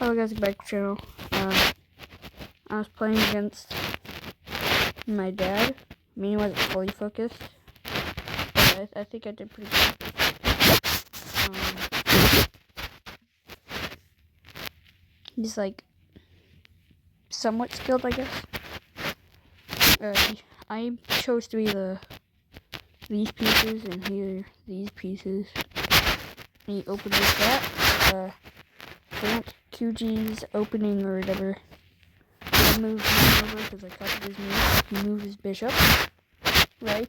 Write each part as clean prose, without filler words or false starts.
Hello guys, back to the channel. I was playing against my dad. Me wasn't fully focused, but I think I did pretty good. He's like somewhat skilled, I guess. I chose to be these pieces and here these pieces. And he opened with that. Grant QG's opening or whatever. I moved him over because I copied his move. He moved his bishop, right?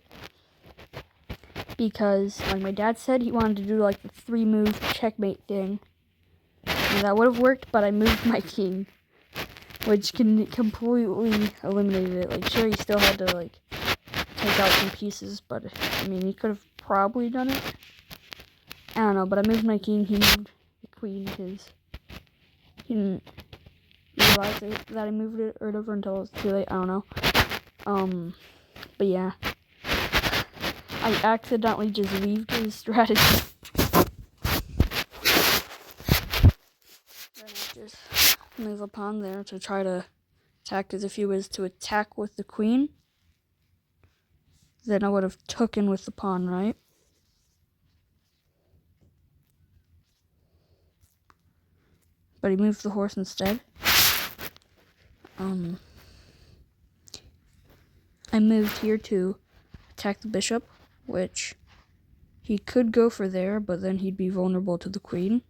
Because, like my dad said, he wanted to do like the 3-move checkmate thing. And that would have worked, but I moved my king, which completely eliminated it. Like, sure, he still had to like take out some pieces, but I mean, he could have probably done it. I don't know, but I moved my king. He moved the queen because he didn't realize that I moved it or whatever until it was too late. I don't know. But yeah, I accidentally just weaved his strategy. Then I just move a pawn there to try to attack, as if he was to attack with the queen. Then I would have taken with the pawn, right? But he moved the horse instead. I moved here to attack the bishop, which he could go for there, but then he'd be vulnerable to the queen,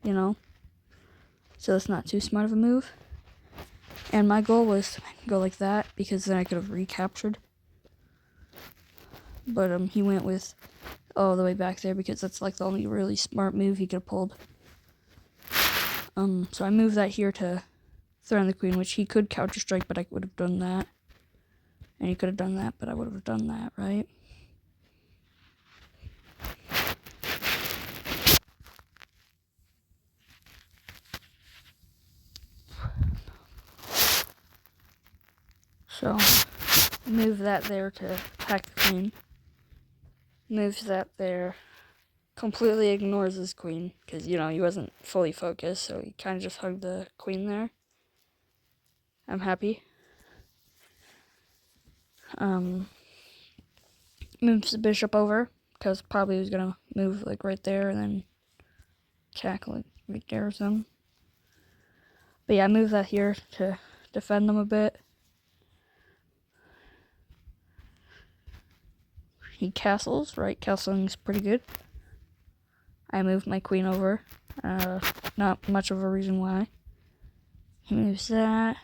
you know? So it's not too smart of a move. And my goal was to go like that, because then I could have recaptured. But he went with all the way back there, because that's like the only really smart move he could have pulled. So I moved that here to threaten the queen, which he could counter strike, but I would have done that. And he could have done that, but I would have done that, right? So, move that there to attack the queen. Moves that there. Completely ignores his queen, because, you know, he wasn't fully focused, so he kind of just hugged the queen there. I'm happy. Moves the bishop over, because probably he was going to move, like, right there, and then attack, like, right there or something. But yeah, I moved that here to defend them a bit. He castles, right? Castling's pretty good. I moved my queen over. Not much of a reason why. He moves that.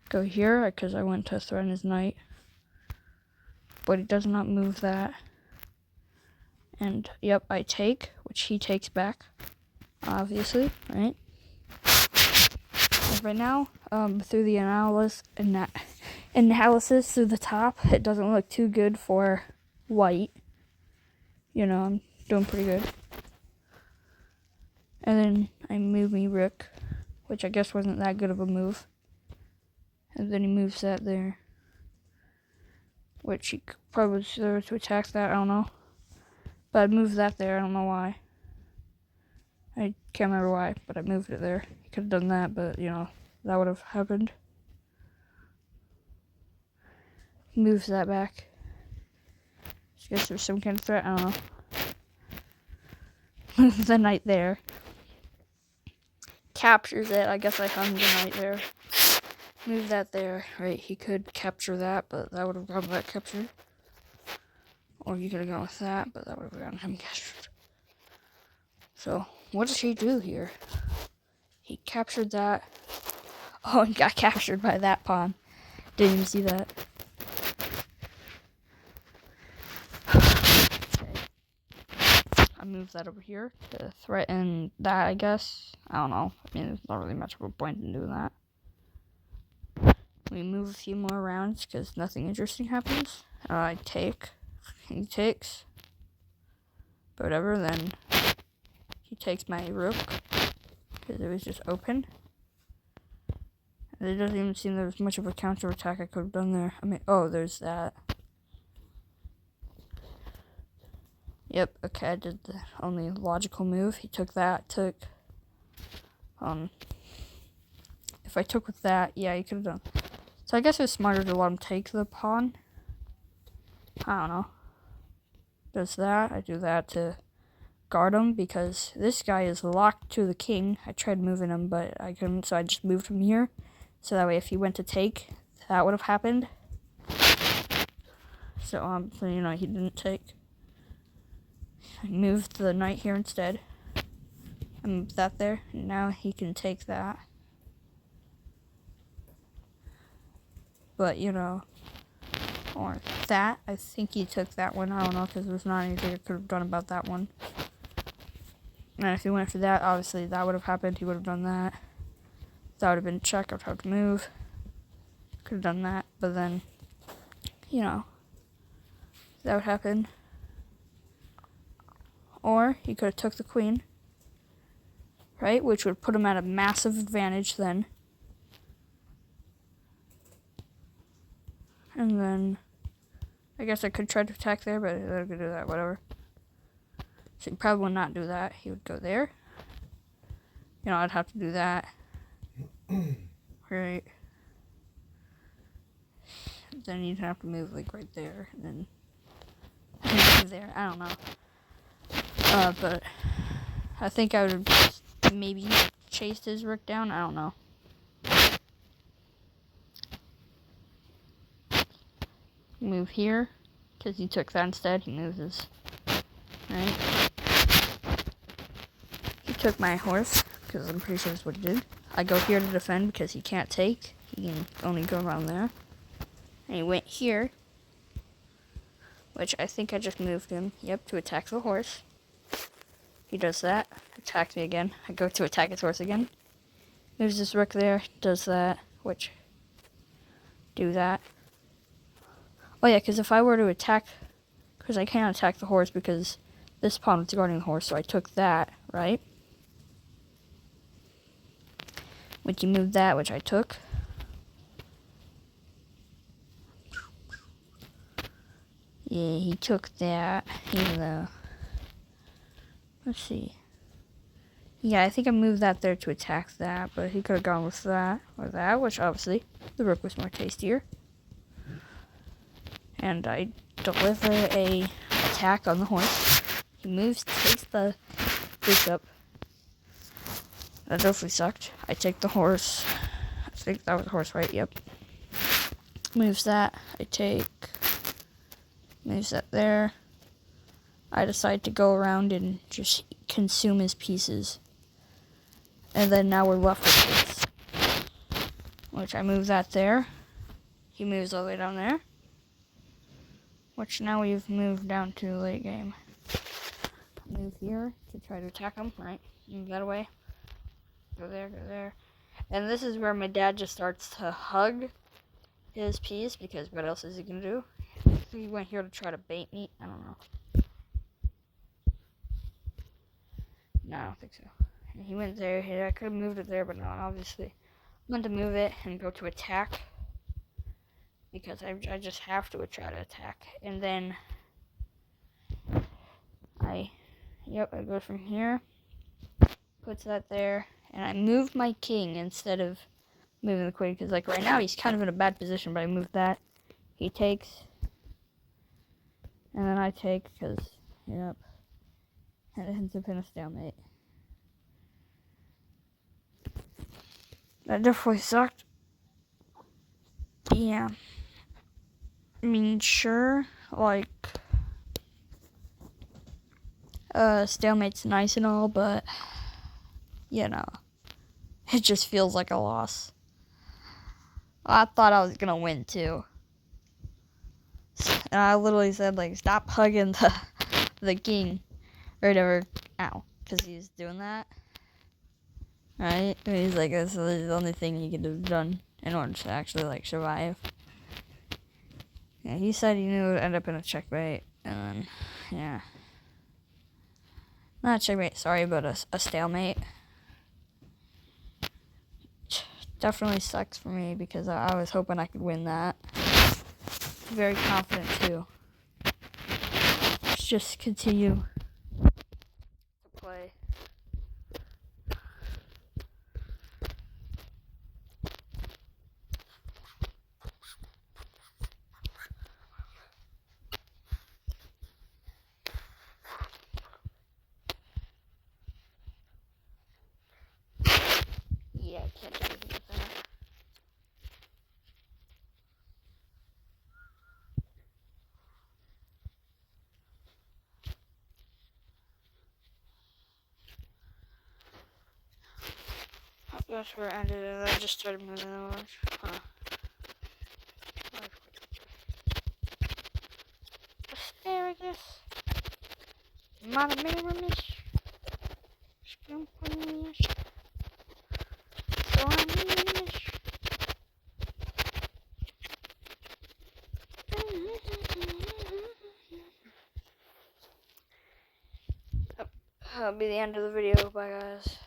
Go here, because I went to threaten his knight. But he does not move that. And, yep, I take, which he takes back. Obviously, right? And right now, through the analysis through the top, it doesn't look too good for white. You know, I'm doing pretty good. And then I move me rook, which I guess wasn't that good of a move. And then he moves that there, which he probably was there to attack that, I don't know. But I moved that there, I don't know why. I can't remember why, but I moved it there. He could have done that, but, you know, that would have happened. He moves that back. I guess there's some kind of threat, I don't know. Moves the knight there. Captures it, I guess I hung the knight there. Move that there, right? He could capture that, but that would have gotten that captured. Or he could have gone with that, but that would have gotten him captured. So, what does he do here? He captured that. Oh, and got captured by that pawn. Didn't even see that. Okay. I moved that over here to threaten that, I guess. I don't know. I mean, there's not really much of a point in doing that. We move a few more rounds because nothing interesting happens. I take. He takes. But whatever, then he takes my rook because it was just open. And it doesn't even seem there was much of a counter attack I could have done there. I mean, oh, there's that. Yep, okay, I did the only logical move. He took that, took If I took with that, yeah, he could have done. So I guess it was smarter to let him take the pawn. I don't know. Does that. I do that to guard him because this guy is locked to the king. I tried moving him, but I couldn't, so I just moved him here. So that way if he went to take, that would have happened. So, he didn't take. I moved the knight here instead. I moved that there, and now he can take that. But, or that. I think he took that one. I don't know, because there's not anything I could have done about that one. And if he went for that, obviously that would have happened. He would have done that. That would have been check. I would have to move. Could have done that. But then, that would happen. Or he could have took the queen. Right? Which would put him at a massive advantage then. And then, I guess I could try to attack there, but I could do that, whatever. So he probably would not do that. He would go there. I'd have to do that. Right. Then you'd have to move, right there. And then move there. I don't know. But I think I would have maybe chased his rook down. I don't know. Move here, because he took that instead. He moves his, right? He took my horse, because I'm pretty sure that's what he did. I go here to defend because he can't take. He can only go around there. And he went here, which I think I just moved him, to attack the horse. He does that, attacks me again. I go to attack his horse again. Moves this rook there, does that, which, do that. Oh yeah, because if I were to attack, because I can't attack the horse because this pawn was guarding the horse, so I took that, right? Which he moved that, which I took. Yeah, he took that, even though, let's see. Yeah, I think I moved that there to attack that, but he could have gone with that, or that, which obviously, the rook was more tastier. And I deliver a attack on the horse. He moves, takes the bishop. That definitely sucked. I take the horse. I think that was the horse, right? Yep. Moves that. I take. Moves that there. I decide to go around and just consume his pieces. And then now we're left with this. Which I move that there. He moves all the way down there. Which now we've moved down to late game. Move here to try to attack him, right? Move that away. Go there, go there. And this is where my dad just starts to hug his piece, because what else is he gonna do? He went here to try to bait me. I don't know. No, I don't think so. And he went there. I could have moved it there, but no, obviously. I'm going to move it and go to attack. Because I just have to try to attack. And then I go from here, puts that there, and I move my king instead of moving the queen, because right now he's kind of in a bad position, but I move that. He takes, and then I take, because, and it ends up in a stalemate. That definitely sucked. Yeah. I mean, sure, stalemate's nice and all, but, it just feels like a loss. I thought I was gonna win, too. And I literally said, stop hugging the king, or whatever, because he's doing that. Right? And he's like, this is the only thing he could have done in order to actually, survive. Yeah, he said he knew it would end up in a checkmate, and then, yeah. Not a checkmate, sorry, but a stalemate. Definitely sucks for me, because I was hoping I could win that. Very confident, too. Let's just continue to play. Can't do anything with that. Oh, that's where it ended, and I just started moving over. Huh. Asparagus. Mother Miramis. Scumpunius. Thornius. That'll be the end of the video. Bye, guys.